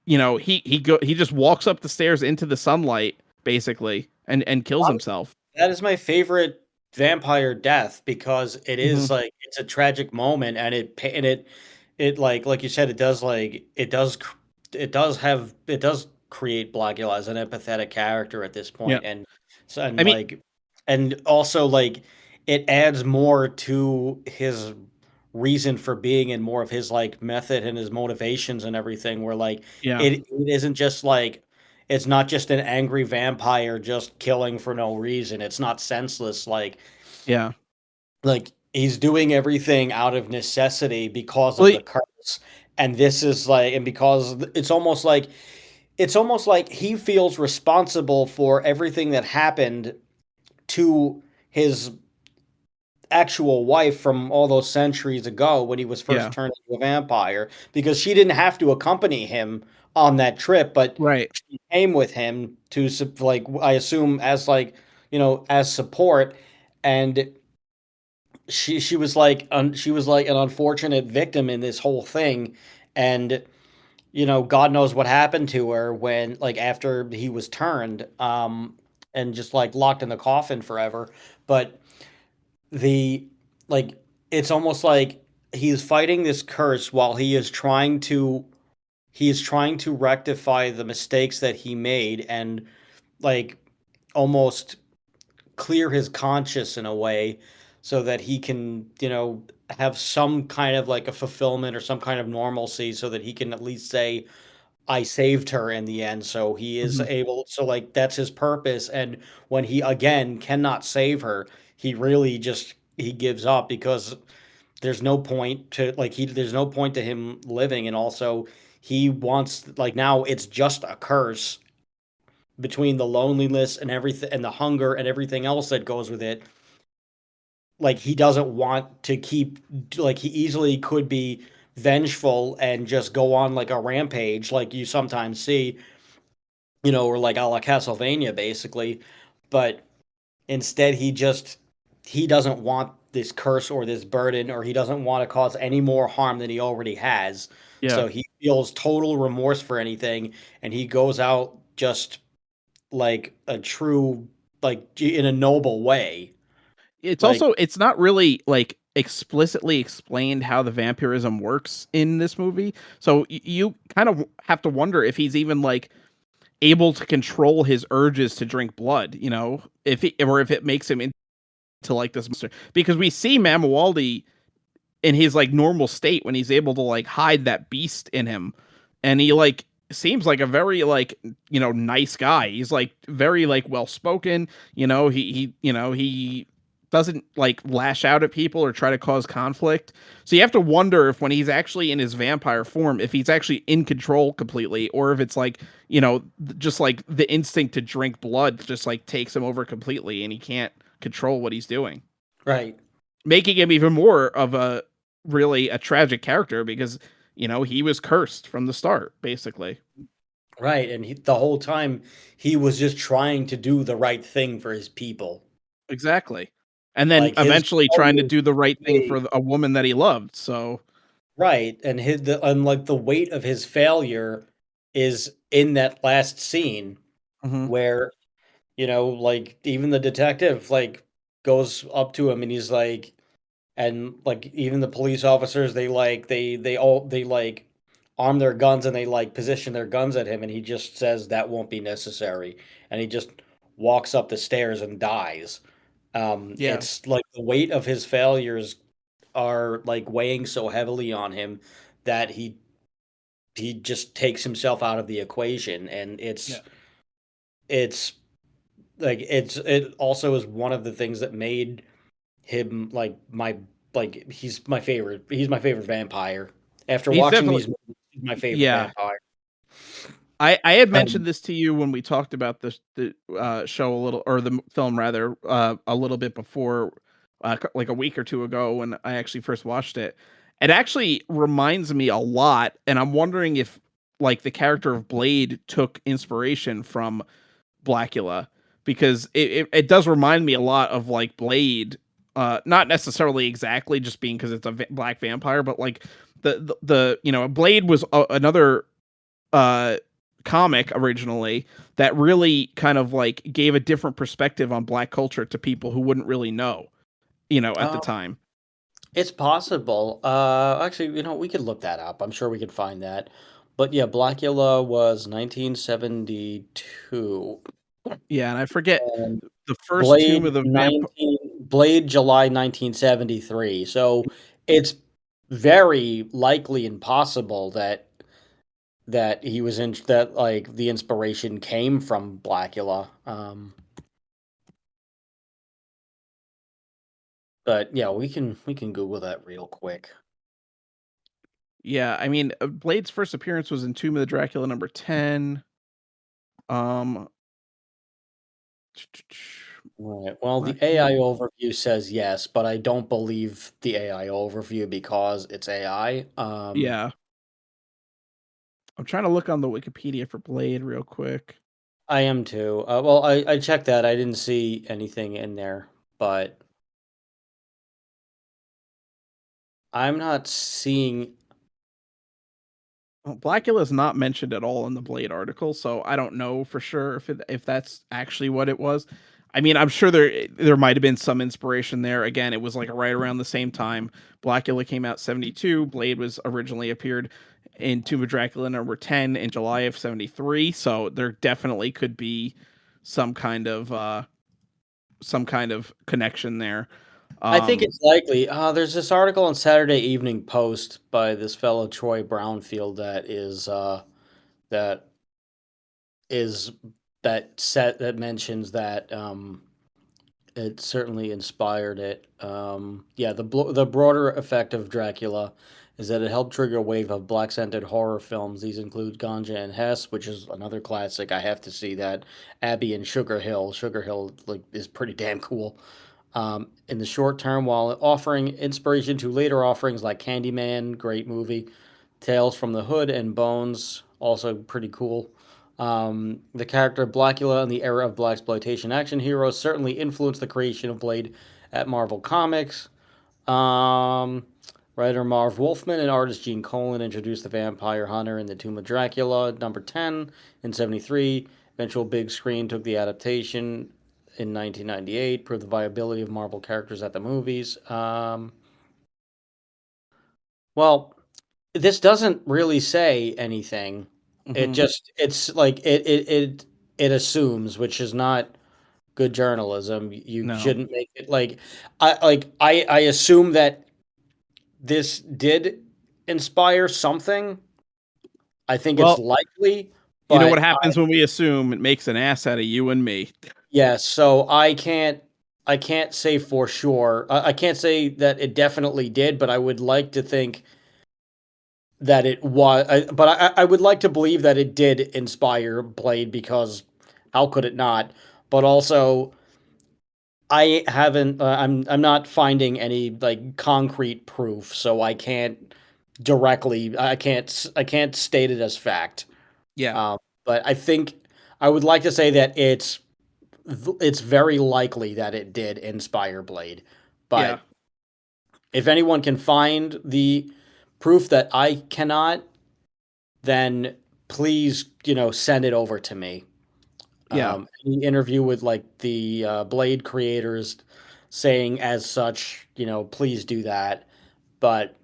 you know, he just walks up the stairs into the sunlight basically and kills himself. That is my favorite vampire death because it is Hmm. like it's a tragic moment and it like you said it does like it does create Blacula as an empathetic character at this Yeah, point and so and I mean, like and also like it adds more to his reason for being and more of his like method and his motivations and everything where like yeah, it isn't just like it's not just an angry vampire just killing for no reason. It's not senseless. yeah. Like he's doing everything out of necessity because Well, of the curse. And this is like, and because it's almost like he feels responsible for everything that happened to his actual wife from all those centuries ago when he was first yeah, turned into a vampire because she didn't have to accompany him on that trip, but right, she came with him to like I assume as like as support, and she was like she was like an unfortunate victim in this whole thing, and God knows what happened to her when like after he was turned and just like locked in the coffin forever, but the like it's almost like he's fighting this curse while he is trying to rectify the mistakes that he made and like almost clear his conscience in a way so that he can have some kind of like a fulfillment or some kind of normalcy so that he can at least say I saved her in the end. So he is hmm, able, so like that's his purpose. And when he again cannot save her, he really just he gives up because there's no point to like there's no point to him living. And also he wants like now it's just a curse between the loneliness and everything and the hunger and everything else that goes with it. Like he doesn't want to keep like he easily could be vengeful and just go on like a rampage like you sometimes see or like a la Castlevania, basically. But instead, he doesn't want this curse or this burden, or he doesn't want to cause any more harm than he already has. yeah. So he feels total remorse for anything, and he goes out just like a true, like in a noble way. It's Like, also, it's not really like explicitly explained how the vampirism works in this movie. So you kind of have to wonder if he's even like able to control his urges to drink blood, if it, or if it makes him into like this monster. Because we see Mamawaldi in his like normal state when he's able to like hide that beast in him, and he like seems like a very like nice guy. He's like very like well spoken. He doesn't like lash out at people or try to cause conflict. So you have to wonder if when he's actually in his vampire form, if he's actually in control completely, or if it's like just like the instinct to drink blood just like takes him over completely and he can't control what he's doing, Right. making him even more of a tragic character because he was cursed from the start, basically. Right. And the whole time he was just trying to do the right thing for his people. Exactly. And then Like his eventually trying to failures do the right thing made for a woman that he loved. So right, and like the weight of his failure is in that last scene mhm. where like even the detective like goes up to him and he's like, and like even the police officers they like arm their guns and they like position their guns at him and he just says that won't be necessary and he just walks up the stairs and dies. Yeah. It's like the weight of his failures are like weighing so heavily on him that he just takes himself out of the equation, and Yeah. it's it also is one of the things that made him he's my favorite vampire. After He's watching definitely these movies, he's my favorite yeah. vampire. I had Um, mentioned this to you when we talked about the show a little, or the film rather, a little bit before, like a week or two ago when I actually first watched it. It actually reminds me a lot, and I'm wondering if like the character of Blade took inspiration from Blacula, because it does remind me a lot of like Blade, not necessarily exactly just being because it's a black vampire, but like Blade was another uh comic originally that really kind of like gave a different perspective on black culture to people who wouldn't really know, at the um, time. it's possible. Actually, we could look that up. I'm sure we could find that. But yeah, Blackula was 1972. Yeah, and I forget And the first Tomb of the Vampire. Blade July 1973. So it's very likely and possible that he was in that like the inspiration came from Blackula. But yeah, we can Google that real quick. Yeah, I mean, Blade's first appearance was in Tomb of the Dracula number 10. Um Right. Well, the AI Blackula. overview says yes, but I don't believe the AI overview because it's AI. Yeah, I'm trying to look on the Wikipedia for Blade real quick. I am too. Well, I checked that. I didn't see anything in there, but I'm not seeing. Well, Blackula is not mentioned at all in the Blade article, so I don't know for sure if that's actually what it was. I mean, I'm sure there might have been some inspiration there. Again, it was like right around the same time. Blackula came out 72. Blade was originally appeared in Tomb of Dracula number 10 in July of 73. So there definitely could be some kind of uh some kind of connection there. I think Um it's likely. There's this article in Saturday Evening Post by this fellow Troy Brownfield that is that mentions that it certainly inspired it. Yeah, the broader effect of Dracula is that it helped trigger a wave of black-scented horror films. These include Ganja and Hess, which is another classic. I have to see that. Abbey and Sugar Hill. Sugar Hill like is pretty damn cool. In the short term, while offering inspiration to later offerings like Candyman, great movie, Tales from the Hood and Bones, also pretty cool. The character Blacula and the era of Blaxploitation action heroes certainly influenced the creation of Blade at Marvel Comics. Um, Writer Marv Wolfman and artist Gene Colan introduced the vampire hunter in the Tomb of Dracula, number 10 in 73. Eventual big screen took the adaptation in 1998, proved the viability of Marvel characters at the movies. Well, this doesn't really say anything. It Hmm. just it's like it assumes, which is not good journalism. You No. shouldn't make it I assume that this did inspire something. I think it's Well, likely, you know what but happens when we assume? It makes an ass out of you and me. yes, so I can't say for sure. I can't say that it definitely did, but I would like to think that it was. I would like to believe that it did inspire Blade because how could it not? But also, I haven't. I'm not finding any like concrete proof, so I can't directly. I can't state it as fact. Yeah. But I think I would like to say that it's very likely that it did inspire Blade. Yeah. But if anyone can find the proof that I cannot, then please, send it over to me. Yeah. Any interview with like the Blade creators saying as such, please do that. But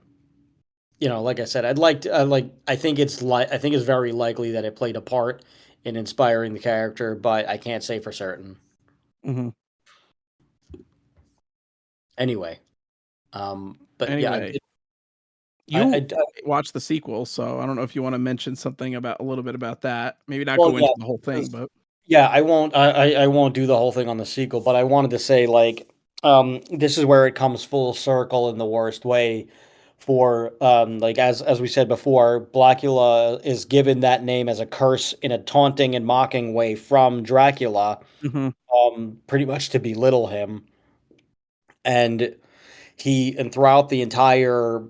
like I said, I think it's very likely that it played a part in inspiring the character, but I can't say for certain. Hmm. Anyway, but yeah, Anyway, I, you watched the sequel, so I don't know if you want to mention something about a little bit about that. Maybe not well, go yeah, into the whole thing, 'cause but yeah, I won't do the whole thing on the sequel, but I wanted to say like this is where it comes full circle in the worst way for like as we said before, Blacula is given that name as a curse in a taunting and mocking way from Dracula, hmm. pretty much to belittle him. And throughout the entire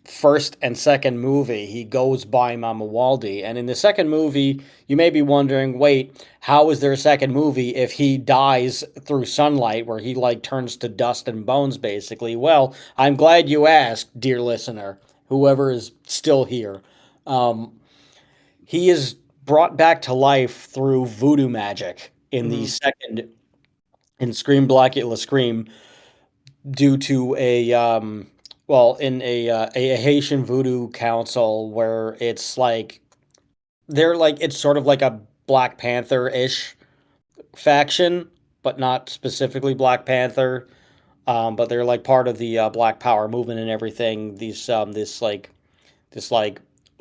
first and second movie, he goes by Mama Waldy. And in the second movie, you may be wondering, wait, how is there a second movie if he dies through sunlight where he like turns to dust and bones basically? Well, I'm glad you asked, dear listener, whoever is still here. Um, he is brought back to life through voodoo magic in the Hmm. second in Scream Blackula Scream due to in a Haitian voodoo council where it's like they're like it's sort of like a Black Panther-ish faction, but not specifically Black Panther. But they're like part of the Black Power movement and everything. This like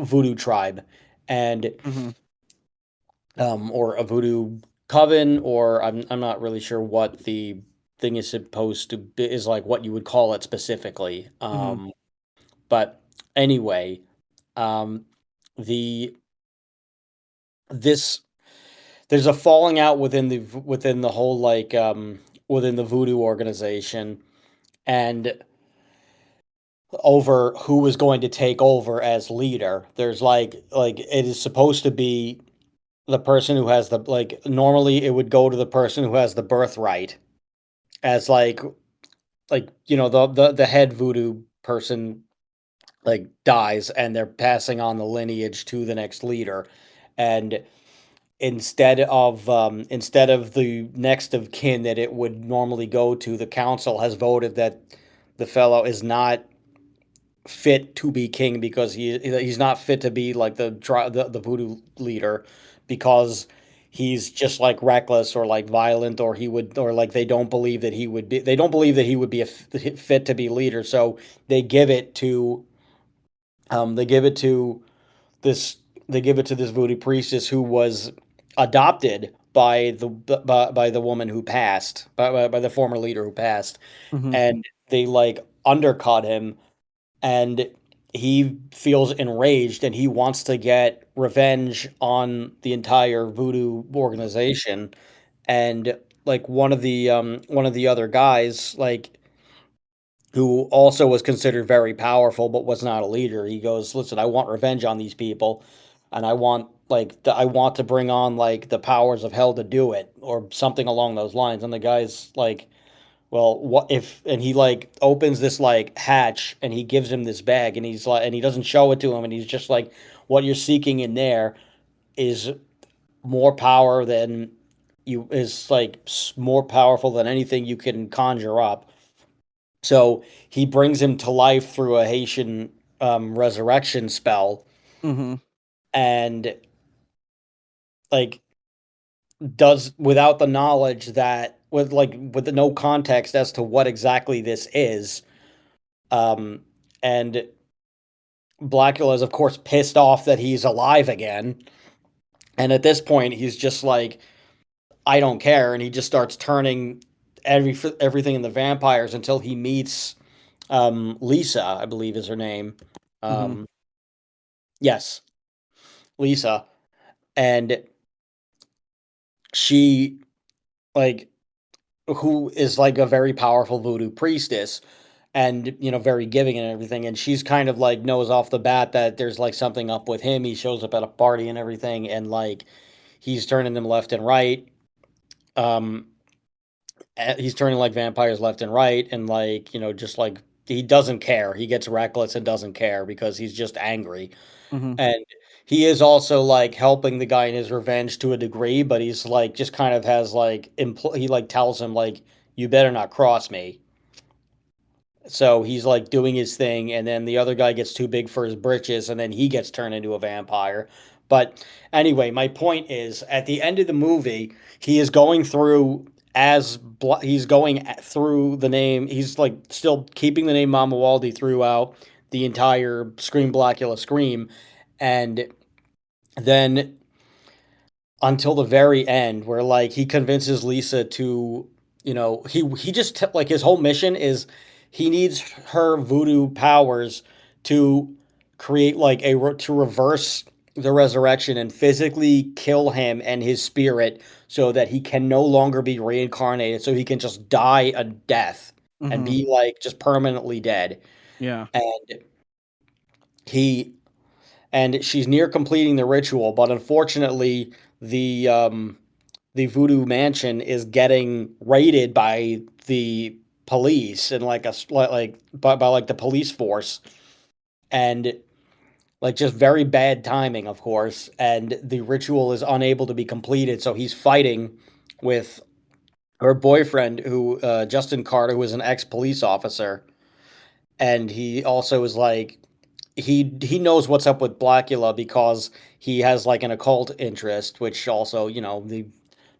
voodoo tribe, and Hmm. or a voodoo coven, or I'm not really sure what the thing is supposed to be, is like what you would call it specifically. Hmm. But anyway, um, the this there's a falling out within the whole within the voodoo organization and over who is going to take over as leader. There's like it is supposed to be the person who has the like normally it would go to the person who has the birthright as the head voodoo person like dies and they're passing on the lineage to the next leader, and instead of the next of kin that it would normally go to, the council has voted that the fellow is not fit to be king because he's not fit to be like the voodoo leader because he's just like reckless or like violent, or he would, or like they don't believe that he would be fit to be leader, so they give it to they give it to this they give it to this voodoo priestess who was adopted by the woman who passed, by the former leader who passed, Hmm. and they like undercut him, and he feels enraged and he wants to get revenge on the entire voodoo organization. And like one of the other guys, like, who also was considered very powerful but was not a leader, he goes, listen, I want revenge on these people, and I want to bring on like the powers of hell to do it, or something along those lines. And the guy's like, well, what if, and he like opens this like hatch and he gives him this bag, and he's like, and he doesn't show it to him, and he's just like, what you're seeking in there is more power than more powerful than anything you can conjure up. So he brings him to life through a Haitian resurrection spell, Mm-hmm. and like does without the knowledge that with the no context as to what exactly this is. And Blacula is of course pissed off that he's alive again, and at this point he's just like, I don't care, and he just starts turning everything in the vampires until he meets Lisa, I believe is her name. Mm-hmm. Um, yes, Lisa, and she like who is like a very powerful voodoo priestess, and very giving and everything, and she's kind of like knows off the bat that there's like something up with him. He shows up at a party and everything, and like he's turning them left and right. Um, he's turning like vampires left and right, and like just like he doesn't care. He gets reckless and doesn't care because he's just angry. Mm-hmm. And he is also like helping the guy in his revenge to a degree, but he's like just kind of has like he like tells him like, you better not cross me. So he's like doing his thing, and then the other guy gets too big for his britches, and then he gets turned into a vampire. But anyway, my point is, at the end of the movie, he is going through he's going through the name. He's like still keeping the name Mama Waldy throughout the entire Scream Blackula Scream, and then until the very end where like he convinces Lisa to, he just like his whole mission is he needs her voodoo powers to create like to reverse the resurrection and physically kill him and his spirit so that he can no longer be reincarnated, so he can just die a death and Mm-hmm. be like just permanently dead. Yeah. And he and she's near completing the ritual, but unfortunately the Voodoo Mansion is getting raided by the police and like by like the police force, and like just very bad timing, of course, and the ritual is unable to be completed, so he's fighting with her boyfriend, who Justin Carter, who is an ex-police officer, and he also is like he knows what's up with Blackula because he has like an occult interest, which also the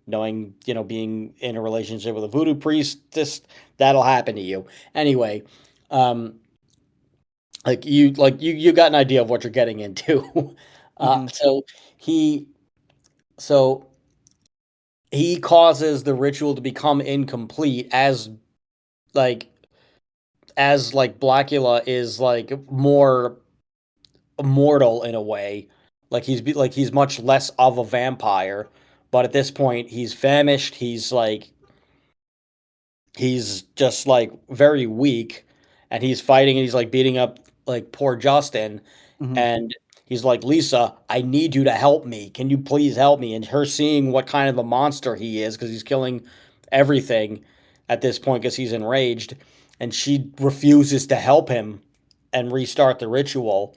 knowing, being in a relationship with a voodoo priest, this that'll happen to you. Anyway, um, you got an idea of what you're getting into. Mm-hmm. So he so he causes the ritual to become incomplete like as Blackula is like more immortal in a way. Like he's much less of a vampire, but at this point he's famished. He's just like very weak, and he's fighting, and he's like beating up like poor Justin, Mm-hmm. and he's like, Lisa, I need you to help me. Can you please help me? And her seeing what kind of a monster he is because he's killing everything at this point because he's enraged, and she refuses to help him and restart the ritual.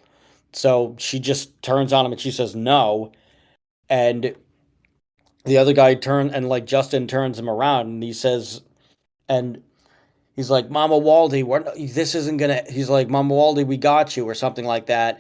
So she just turns on him and she says no. And the other guy like Justin turns him around and he says, and he's like, Mama Waldy, this isn't gonna. He's like, Mama Waldy, we got you, or something like that.